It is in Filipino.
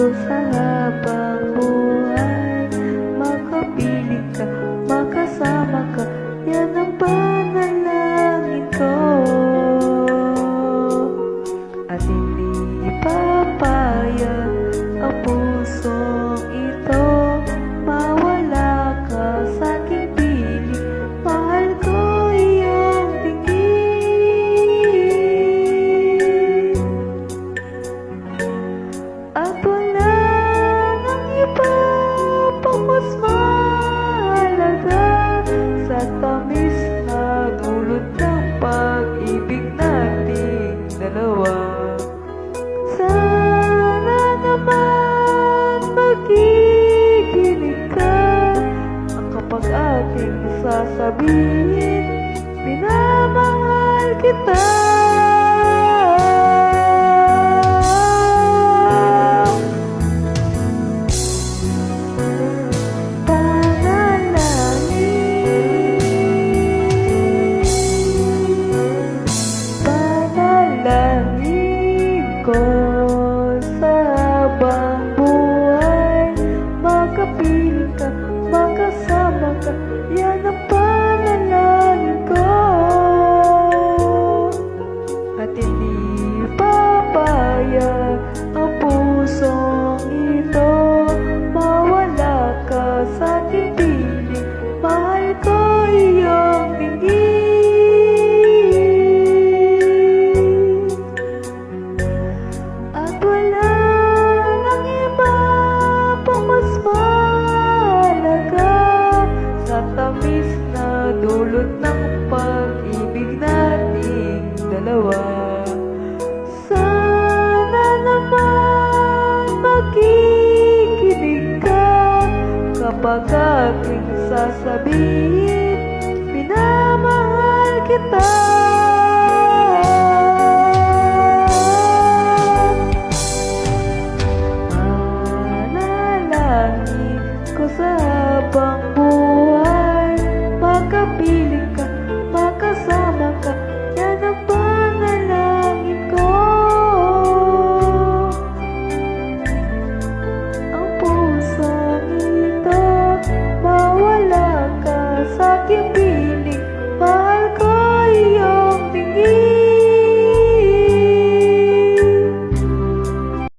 ko sa habang buhay. Makapiling ka, makasama ka, yan ang panalangin ko. At hindi papayag ang pusong ito mawala ka sa aking piling. Mahal ko iyong tingin, at wala nang iba pang mas mahalaga sa tamis na dulot ng pag-ibig nating dalawa. Sana naman makikinig ka kapag ating sasabihin, minamahal kita. Panalangin ko sa habang buhay, makapiling ka, makasama ka, yan ang panalangin ko. At hindi papayag ang pusong ito mawala ka sa aking piling. Mahal ko iyong tingin, at wala nang iba pang mas mahalaga sa tamis na dulot ng pag-ibig nating dalawa. Sana naman makikinig ka kapag aking sasabihin, minamahal kita.